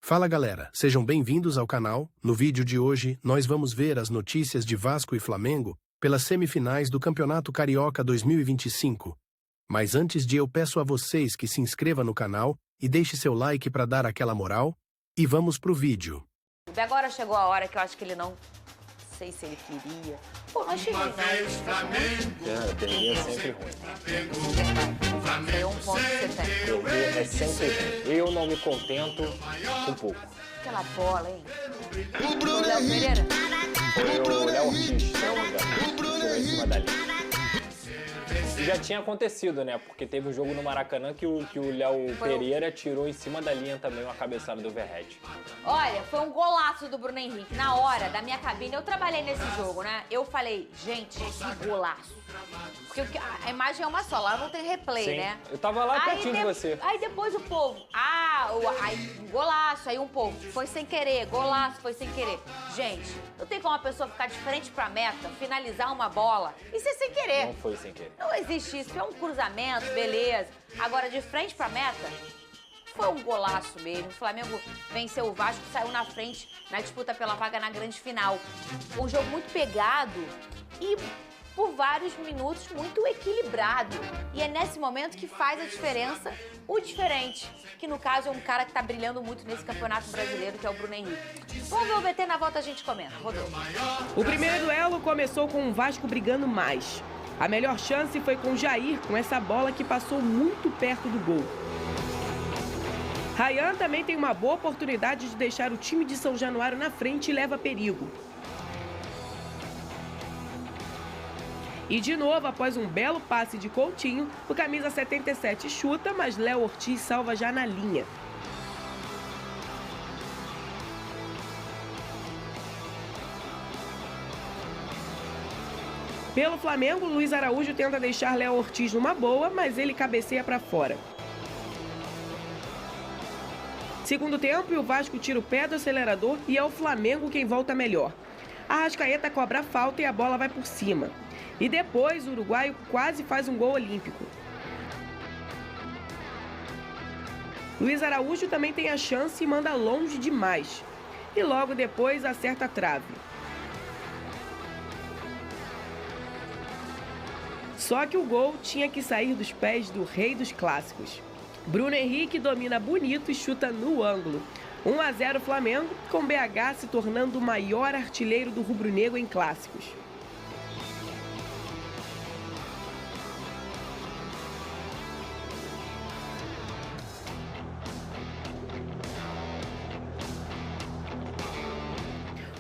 Fala galera, sejam bem-vindos ao canal. No vídeo de hoje, nós vamos ver as notícias de Vasco e Flamengo pelas semifinais do Campeonato Carioca 2025. Mas antes de eu peço a vocês que se inscrevam no canal e deixe seu like para dar aquela moral, e vamos pro vídeo. Agora chegou a hora que eu acho que ele não sei se ele queria. Pô, mas chegou, não. Perder é sempre ruim. Foi um ponto que você tem. Perder é sempre ruim. Eu não me contento com pouco. Aquela bola, hein? O Léo Pereira? Foi o Léo Ortiz, se não me engano, tirou em cima da linha. Já tinha acontecido, né? Porque teve um jogo no Maracanã que o Léo Pereira tirou em cima da linha também uma cabeçada do Verratti. Olha, foi um golaço do Bruno Henrique. Na hora da minha cabine, eu trabalhei nesse jogo, né? Eu falei, gente, que golaço. Porque a imagem é uma só, lá não tem replay, Sim. né? Eu tava lá pertinho de você. Aí depois o povo, aí golaço, aí um povo, foi sem querer, golaço, foi sem querer. Gente, não tem como uma pessoa ficar de frente pra meta, finalizar uma bola e ser sem querer. Não foi sem querer. Não existe isso, é um cruzamento, beleza. Agora, de frente pra meta, foi um golaço mesmo. O Flamengo venceu o Vasco, saiu na frente na disputa pela vaga na grande final. Um jogo muito pegado e por vários minutos muito equilibrado. E é nesse momento que faz a diferença o diferente, que no caso é um cara que tá brilhando muito nesse campeonato brasileiro, que é o Bruno Henrique. Vamos ver o VT, na volta a gente comenta. Rodou. O primeiro duelo começou com o Vasco brigando mais. A melhor chance foi com o Jair, com essa bola que passou muito perto do gol. Ryan também tem uma boa oportunidade de deixar o time de São Januário na frente e leva perigo. E de novo, após um belo passe de Coutinho, o camisa 77 chuta, mas Léo Ortiz salva já na linha. Pelo Flamengo, Luiz Araújo tenta deixar Léo Ortiz numa boa, mas ele cabeceia para fora. Segundo tempo, e o Vasco tira o pé do acelerador e é o Flamengo quem volta melhor. Arrascaeta cobra a falta e a bola vai por cima. E depois, o uruguaio quase faz um gol olímpico. Luiz Araújo também tem a chance e manda longe demais. E logo depois acerta a trave. Só que o gol tinha que sair dos pés do rei dos clássicos. Bruno Henrique domina bonito e chuta no ângulo. 1-0 Flamengo, com BH se tornando o maior artilheiro do rubro-negro em clássicos.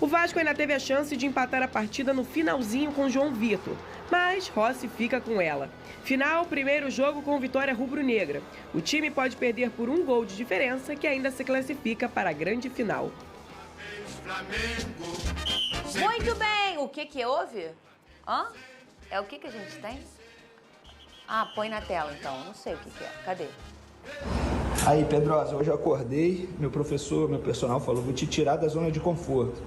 O Vasco ainda teve a chance de empatar a partida no finalzinho com João Vitor, mas Rossi fica com ela. Final, primeiro jogo com vitória rubro-negra. O time pode perder por um gol de diferença, que ainda se classifica para a grande final. Muito bem! O que houve? Hã? É o que a gente tem? Ah, põe na tela então. Não sei o que é. Cadê? Aí, Pedrosa, hoje eu acordei, meu personal falou, vou te tirar da zona de conforto.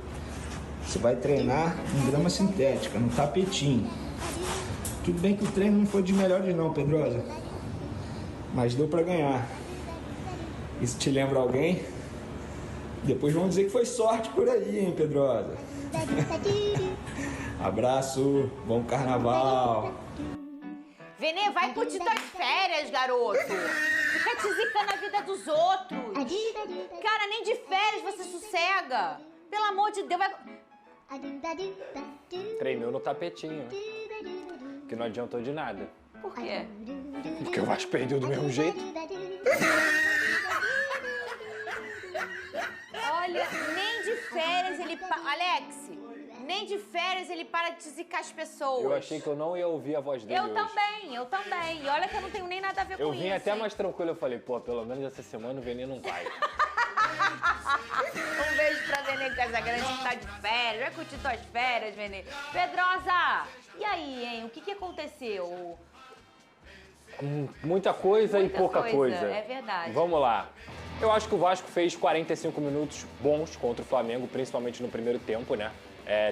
Você vai treinar em grama sintética, no tapetinho. Tudo bem que o treino não foi de melhores não, Pedrosa. Mas deu pra ganhar. Isso te lembra alguém? Depois vão dizer que foi sorte por aí, hein, Pedrosa? Abraço, bom carnaval. Venê, vai curtir tuas férias, garoto. Fica te zicando a vida dos outros. Cara, nem de férias você sossega. Pelo amor de Deus, vai... Treinou no tapetinho, né? Que não adiantou de nada. Por quê? Porque o Vasco perdeu do mesmo jeito. Olha, nem de férias ele... Alex, nem de férias ele para de zicar as pessoas. Eu achei que eu não ia ouvir a voz dele hoje. Eu também. E olha que eu não tenho nem nada a ver com isso. Eu vim até mais tranquilo, eu falei, pô, pelo menos essa semana o Venê não vai. Um beijo pra Venê Casagrande que tá de férias. Vai curtir tuas férias, Venê. Pedrosa, e aí, hein? O que aconteceu? Muita coisa e pouca coisa. É verdade. Vamos lá. Eu acho que o Vasco fez 45 minutos bons contra o Flamengo, principalmente no primeiro tempo, né?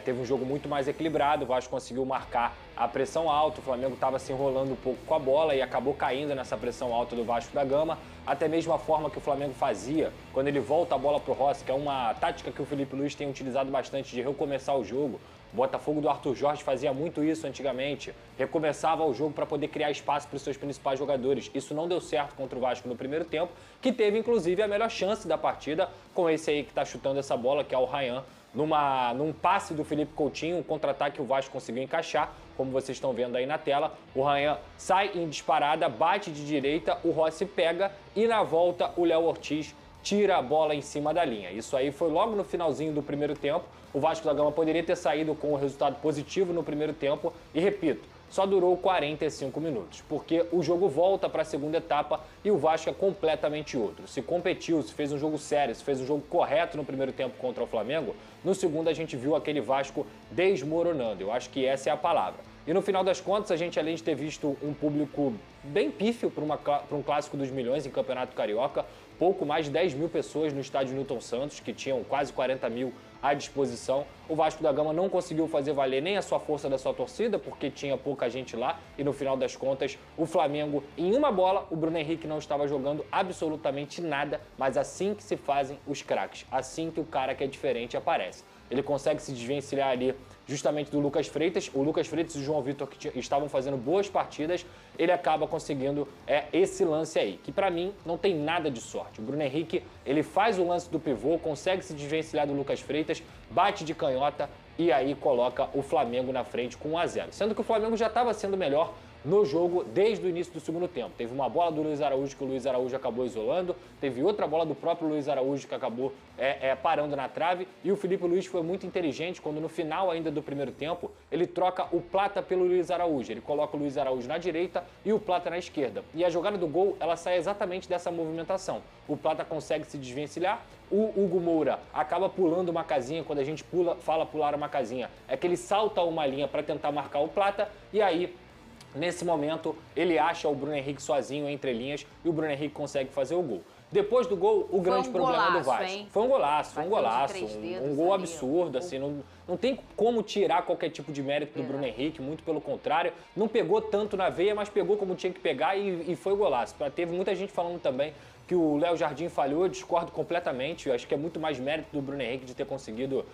Teve um jogo muito mais equilibrado, o Vasco conseguiu marcar a pressão alta, o Flamengo estava se enrolando um pouco com a bola e acabou caindo nessa pressão alta do Vasco da Gama. Até mesmo a forma que o Flamengo fazia, quando ele volta a bola para o Rossi, que é uma tática que o Felipe Luiz tem utilizado bastante de recomeçar o jogo. O Botafogo do Arthur Jorge fazia muito isso antigamente, recomeçava o jogo para poder criar espaço para os seus principais jogadores. Isso não deu certo contra o Vasco no primeiro tempo, que teve inclusive a melhor chance da partida com esse aí que está chutando essa bola, que é o Ryan, num passe do Felipe Coutinho, um contra-ataque que o Vasco conseguiu encaixar, como vocês estão vendo aí na tela. O Ryan sai em disparada, bate de direita, o Rossi pega e na volta o Léo Ortiz tira a bola em cima da linha. Isso aí foi logo no finalzinho do primeiro tempo. O Vasco da Gama poderia ter saído com um resultado positivo no primeiro tempo e, repito, só durou 45 minutos, porque o jogo volta para a segunda etapa e o Vasco é completamente outro. Se competiu, se fez um jogo sério, se fez um jogo correto no primeiro tempo contra o Flamengo, no segundo a gente viu aquele Vasco desmoronando. Eu acho que essa é a palavra. E no final das contas, a gente, além de ter visto um público bem pífio para um clássico dos milhões em Campeonato Carioca, pouco mais de 10 mil pessoas no estádio Newton Santos, que tinham quase 40 mil à disposição. O Vasco da Gama não conseguiu fazer valer nem a sua força da sua torcida, porque tinha pouca gente lá. E no final das contas, o Flamengo, em uma bola, o Bruno Henrique não estava jogando absolutamente nada. Mas assim que se fazem os craques, assim que o cara que é diferente aparece. Ele consegue se desvencilhar ali justamente do Lucas Freitas. O Lucas Freitas e o João Vitor, que estavam fazendo boas partidas, ele acaba conseguindo esse lance aí, que pra mim não tem nada de sorte. O Bruno Henrique, ele faz o lance do pivô, consegue se desvencilhar do Lucas Freitas, bate de canhota e aí coloca o Flamengo na frente com 1-0. Sendo que o Flamengo já estava sendo melhor no jogo desde o início do segundo tempo. Teve uma bola do Luiz Araújo que o Luiz Araújo acabou isolando, teve outra bola do próprio Luiz Araújo que acabou parando na trave, e o Felipe Luiz foi muito inteligente quando no final ainda do primeiro tempo ele troca o Plata pelo Luiz Araújo. Ele coloca o Luiz Araújo na direita e o Plata na esquerda. E a jogada do gol, ela sai exatamente dessa movimentação. O Plata consegue se desvencilhar, o Hugo Moura acaba pulando uma casinha. Quando a gente fala pular uma casinha, é que ele salta uma linha para tentar marcar o Plata, e aí nesse momento, ele acha o Bruno Henrique sozinho entre linhas e o Bruno Henrique consegue fazer o gol. Depois do gol, o grande problema do Vasco. Hein? Foi um golaço, um gol ali, absurdo, assim, não tem como tirar qualquer tipo de mérito do Bruno Henrique, muito pelo contrário. Não pegou tanto na veia, mas pegou como tinha que pegar e foi golaço. Teve muita gente falando também que o Léo Jardim falhou, eu discordo completamente. Eu acho que é muito mais mérito do Bruno Henrique de ter conseguido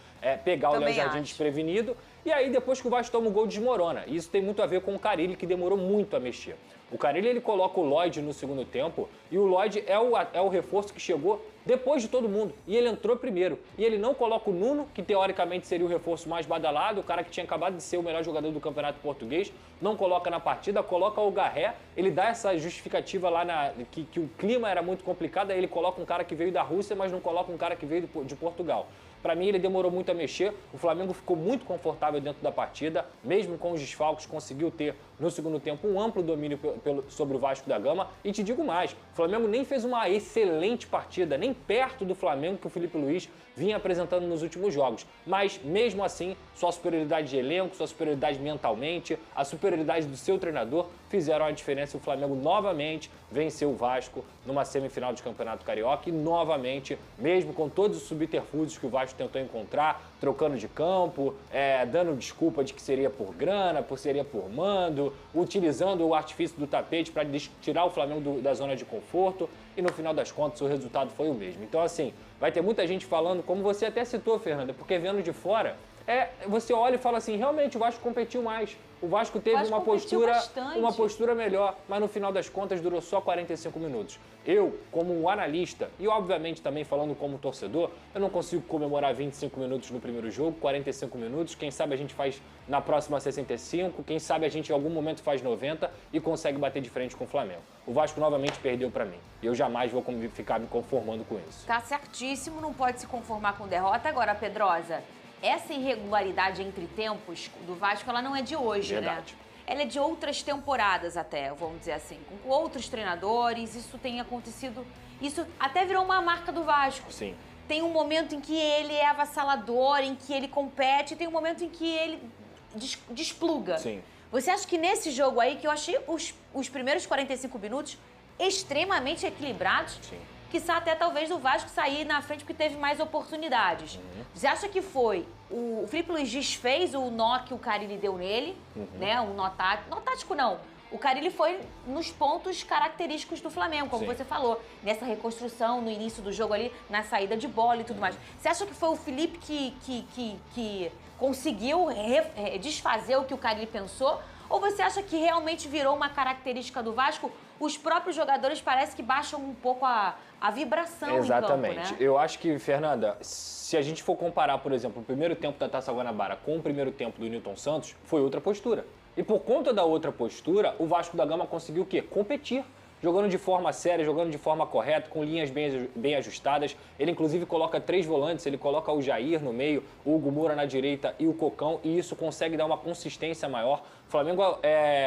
pegar o Léo Jardim desprevenido. E aí, depois que o Vasco toma o gol, desmorona. E isso tem muito a ver com o Carille, que demorou muito a mexer. O Carille, ele coloca o Lloyd no segundo tempo, e o Lloyd é o reforço que chegou depois de todo mundo, e ele entrou primeiro. E ele não coloca o Nuno, que teoricamente seria o reforço mais badalado, o cara que tinha acabado de ser o melhor jogador do Campeonato Português, não coloca na partida, coloca o Garré, ele dá essa justificativa lá que o clima era muito complicado, aí ele coloca um cara que veio da Rússia, mas não coloca um cara que veio de Portugal. Para mim, ele demorou muito a mexer, o Flamengo ficou muito confortável dentro da partida, mesmo com os desfalques, conseguiu ter no segundo tempo um amplo domínio sobre o Vasco da Gama. E te digo mais, o Flamengo nem fez uma excelente partida, nem perto do Flamengo que o Felipe Luiz vinha apresentando nos últimos jogos. Mas, mesmo assim, sua superioridade de elenco, sua superioridade mentalmente, a superioridade do seu treinador fizeram a diferença e o Flamengo novamente venceu o Vasco numa semifinal de Campeonato Carioca e novamente, mesmo com todos os subterfúgios que o Vasco tentou encontrar, trocando de campo, dando desculpa de que seria por grana, seria por mando, utilizando o artifício do tapete para tirar o Flamengo da zona de conforto, e no final das contas o resultado foi o mesmo. Então, assim, vai ter muita gente falando, como você até citou, Fernanda, porque vendo de fora, você olha e fala assim, realmente o Vasco competiu mais. O Vasco teve uma postura melhor, mas no final das contas durou só 45 minutos. Eu, como um analista, e obviamente também falando como torcedor, eu não consigo comemorar 25 minutos no primeiro jogo, 45 minutos, quem sabe a gente faz na próxima 65, quem sabe a gente em algum momento faz 90 e consegue bater de frente com o Flamengo. O Vasco novamente perdeu pra mim. E eu jamais vou ficar me conformando com isso. Tá certíssimo, não pode se conformar com derrota. Agora, Pedrosa, essa irregularidade entre tempos do Vasco, ela não é de hoje, Verdade. Né? Ela é de outras temporadas até, vamos dizer assim. Com outros treinadores, isso tem acontecido. Isso até virou uma marca do Vasco. Sim. Tem um momento em que ele é avassalador, em que ele compete, e tem um momento em que ele despluga. Sim. Você acha que nesse jogo aí, que eu achei os primeiros 45 minutos extremamente equilibrados? Sim. quiçá até talvez do Vasco sair na frente porque teve mais oportunidades. Você acha que foi o Filipe Luiz desfez o nó que o Carille deu nele, né? Um nó tático. Nó tático não. O Carille foi nos pontos característicos do Flamengo, como você falou, nessa reconstrução, no início do jogo ali, na saída de bola e tudo mais. Você acha que foi o Filipe que conseguiu desfazer o que o Carille pensou? Ou você acha que realmente virou uma característica do Vasco? Os próprios jogadores parece que baixam um pouco a vibração Exatamente. em campo, né? Eu acho que, Fernanda, se a gente for comparar, por exemplo, o primeiro tempo da Taça Guanabara com o primeiro tempo do Nilton Santos, foi outra postura. E por conta da outra postura, o Vasco da Gama conseguiu o quê? Competir. Jogando de forma séria, jogando de forma correta, com linhas bem ajustadas. Ele, inclusive, coloca 3 volantes, ele coloca o Jair no meio, o Hugo Moura na direita e o Cocão, e isso consegue dar uma consistência maior. O Flamengo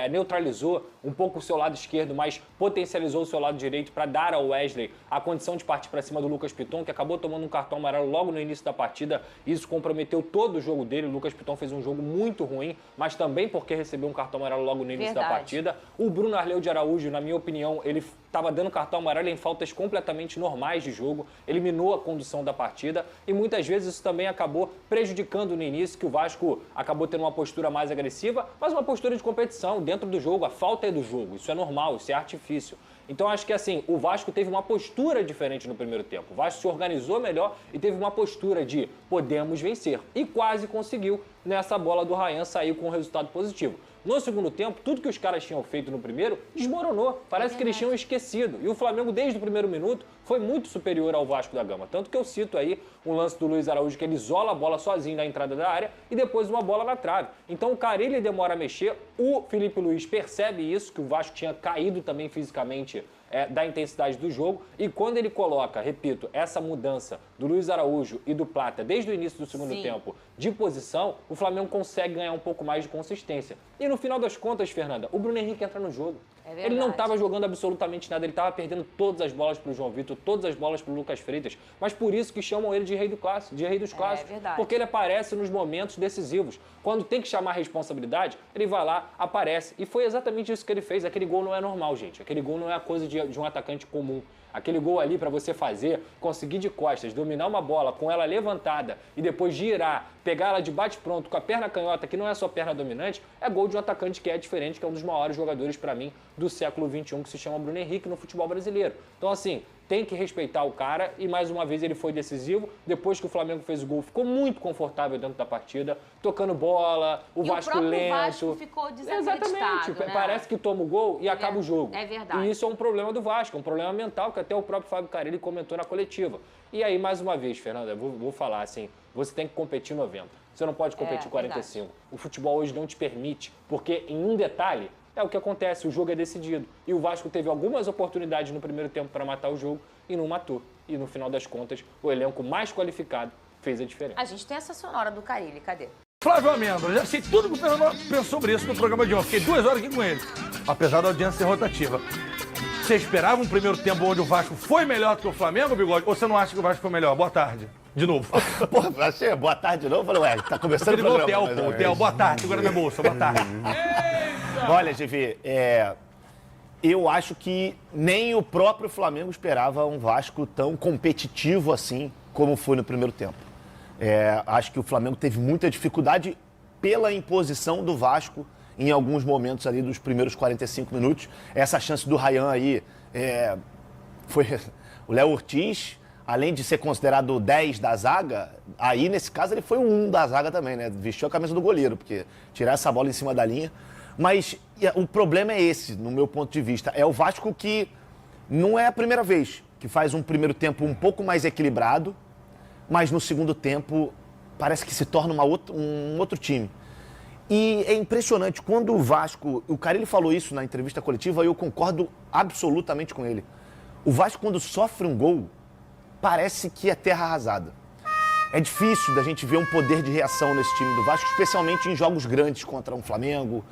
neutralizou um pouco o seu lado esquerdo, mas potencializou o seu lado direito para dar ao Wesley a condição de partir para cima do Lucas Piton, que acabou tomando um cartão amarelo logo no início da partida. Isso comprometeu todo o jogo dele. O Lucas Piton fez um jogo muito ruim, mas também porque recebeu um cartão amarelo logo no início da partida. O Bruno Arleu de Araújo, na minha opinião, ele estava dando cartão amarelo em faltas completamente normais de jogo, eliminou a condução da partida e muitas vezes isso também acabou prejudicando no início, que o Vasco acabou tendo uma postura mais agressiva, mas uma postura de competição dentro do jogo. A falta é do jogo, isso é normal, isso é artifício. Então acho que assim, o Vasco teve uma postura diferente no primeiro tempo. O Vasco se organizou melhor e teve uma postura de podemos vencer. E quase conseguiu nessa bola do Ryan sair com um resultado positivo. No segundo tempo, tudo que os caras tinham feito no primeiro desmoronou. Parece que eles tinham esquecido. E o Flamengo, desde o primeiro minuto, foi muito superior ao Vasco da Gama. Tanto que eu cito aí um lance do Luiz Araújo, que ele isola a bola sozinho na entrada da área e depois uma bola na trave. Então o Carille demora a mexer, o Filipe Luiz percebe isso, que o Vasco tinha caído também fisicamente da intensidade do jogo, e quando ele coloca, repito, essa mudança do Luiz Araújo e do Plata desde o início do segundo tempo de posição, o Flamengo consegue ganhar um pouco mais de consistência. E no final das contas, Fernanda, o Bruno Henrique entra no jogo. Ele não estava jogando absolutamente nada, ele estava perdendo todas as bolas para o João Vitor, todas as bolas para o Lucas Freitas, mas por isso que chamam ele de rei dos clássicos, porque ele aparece nos momentos decisivos. Quando tem que chamar a responsabilidade, ele vai lá, aparece, e foi exatamente isso que ele fez. Aquele gol não é normal, gente, aquele gol não é a coisa de um atacante comum. Aquele gol ali para você fazer, conseguir de costas, dominar uma bola com ela levantada e depois girar, pegar ela de bate-pronto com a perna canhota, que não é sua perna dominante, é gol de um atacante que é diferente, que é um dos maiores jogadores para mim do século XXI, que se chama Bruno Henrique no futebol brasileiro. Então assim, tem que respeitar o cara e mais uma vez ele foi decisivo. Depois que o Flamengo fez o gol, ficou muito confortável dentro da partida, tocando bola, o Vasco lento. O Vasco ficou desacreditado. Exatamente, né? Parece que toma o gol e acaba o jogo. É verdade. E isso é um problema do Vasco, é um problema mental que até o próprio Fábio Carille comentou na coletiva. E aí, mais uma vez, Fernanda, vou falar assim, você tem que competir 90. Você não pode competir 45. Verdade. O futebol hoje não te permite, porque em um detalhe, é o que acontece, o jogo é decidido. E o Vasco teve algumas oportunidades no primeiro tempo para matar o jogo e não matou. E no final das contas, o elenco mais qualificado fez a diferença. A gente tem essa sonora do Carille, cadê? Flávio Amêndola, já sei tudo que o Fernando pensou sobre isso no programa de ontem. Fiquei 2 horas aqui com ele, apesar da audiência ser rotativa. Você esperava um primeiro tempo onde o Vasco foi melhor do que o Flamengo, Bigode? Ou você não acha que o Vasco foi melhor? Boa tarde. De novo. Porra, achei boa tarde de novo. Falei, ué, tá começando o programa. Hotel, boa tarde, segura minha bolsa, boa tarde. Olha, GV, eu acho que nem o próprio Flamengo esperava um Vasco tão competitivo assim como foi no primeiro tempo. Acho que o Flamengo teve muita dificuldade pela imposição do Vasco em alguns momentos ali dos primeiros 45 minutos. Essa chance do Ryan aí foi o Léo Ortiz, além de ser considerado o 10 da zaga, aí nesse caso ele foi o 1 da zaga também, né? Vestiu a camisa do goleiro, porque tirar essa bola em cima da linha. Mas o problema é esse, no meu ponto de vista. É o Vasco que não é a primeira vez que faz um primeiro tempo um pouco mais equilibrado, mas no segundo tempo parece que se torna um outro time. E é impressionante, quando o Vasco... O Carille falou isso na entrevista coletiva e eu concordo absolutamente com ele. O Vasco, quando sofre um gol, parece que é terra arrasada. É difícil da gente ver um poder de reação nesse time do Vasco, especialmente em jogos grandes contra um Flamengo,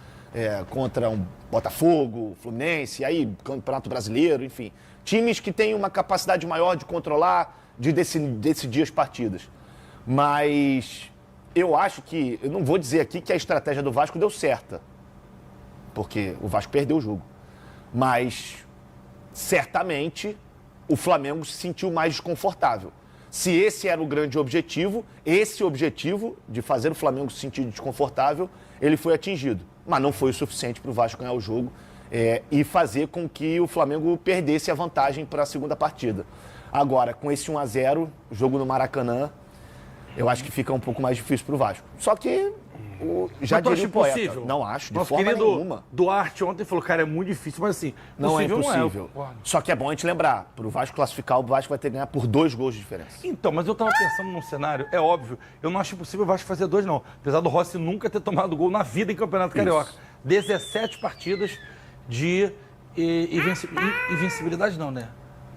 contra um Botafogo, Fluminense, aí Campeonato Brasileiro, enfim. Times que têm uma capacidade maior de controlar, de decidir as partidas. Mas eu acho que, eu não vou dizer aqui que a estratégia do Vasco deu certa, porque o Vasco perdeu o jogo. Mas certamente o Flamengo se sentiu mais desconfortável. Se esse era o grande objetivo, esse objetivo de fazer o Flamengo se sentir desconfortável, ele foi atingido. Mas não foi o suficiente para o Vasco ganhar o jogo e fazer com que o Flamengo perdesse a vantagem para a segunda partida. Agora, com esse 1-0, jogo no Maracanã, eu acho que fica um pouco mais difícil para o Vasco. Só que, já diria o poeta, impossível? não acho, de Nosso forma querido nenhuma. Duarte ontem falou, cara, é muito difícil, mas assim, Não é possível impossível. Não é. Só que é bom a gente lembrar, para o Vasco classificar, o Vasco vai ter que ganhar por 2 gols de diferença. Então, mas eu tava pensando num cenário, é óbvio, eu não acho impossível o Vasco fazer 2, não. Apesar do Rossi nunca ter tomado gol na vida em Campeonato Carioca. 17 partidas de invencibilidade, não, né?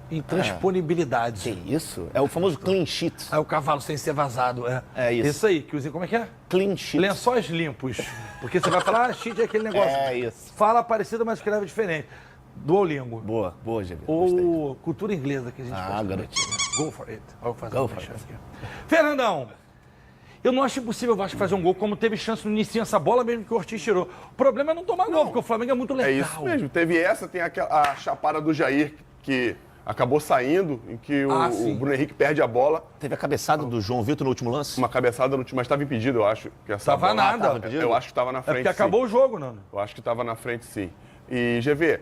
Intransponíbilidade. Que isso? É o famoso clean sheet. Aí o cavalo sem ser vazado, É isso. Isso aí, que usem, como é que é? Clean sheet. Lençóis limpos. Porque você vai falar, sheet é aquele negócio. É isso. Fala parecido, mas escreve diferente. Duolingo. Boa, GB. Ou cultura inglesa que a gente faz. garotinho. Go for it. Vou fazer Go um for it. aqui. Fernandão, eu não acho impossível o Vasco fazer um gol como teve chance no início essa bola mesmo que o Ortiz tirou. O problema é não tomar gol, porque o Flamengo é muito legal. É isso mesmo. Teve essa, tem a chapada do Jair, que acabou saindo, em que o Bruno Henrique perde a bola. Teve a cabeçada do João Vitor no último lance? Uma cabeçada no último, mas estava impedido, eu acho. Que essa Tava bola... nada. Tava impedido? Eu acho que estava na É frente, porque acabou o jogo, Nando. Eu acho que estava na frente, sim. E, GV,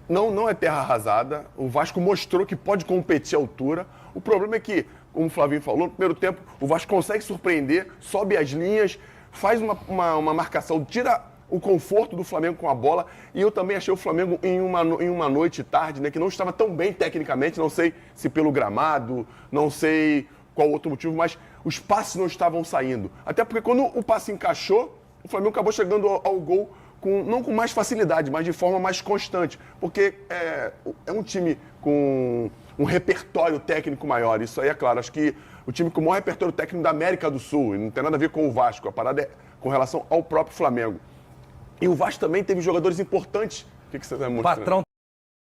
não é terra arrasada. O Vasco mostrou que pode competir à altura. O problema é que, como o Flavinho falou, no primeiro tempo, o Vasco consegue surpreender, sobe as linhas, faz uma marcação, tira o conforto do Flamengo com a bola. E eu também achei o Flamengo em uma noite tarde, né, que não estava tão bem tecnicamente, não sei se pelo gramado, não sei qual outro motivo, mas os passes não estavam saindo. Até porque quando o passe encaixou, o Flamengo acabou chegando ao gol não com mais facilidade, mas de forma mais constante. Porque é um time com um repertório técnico maior. Isso aí é claro. Acho que o time com o maior repertório técnico da América do Sul, e não tem nada a ver com o Vasco, a parada é com relação ao próprio Flamengo. E o Vasco também teve jogadores importantes. O que você está mostrando? Patrão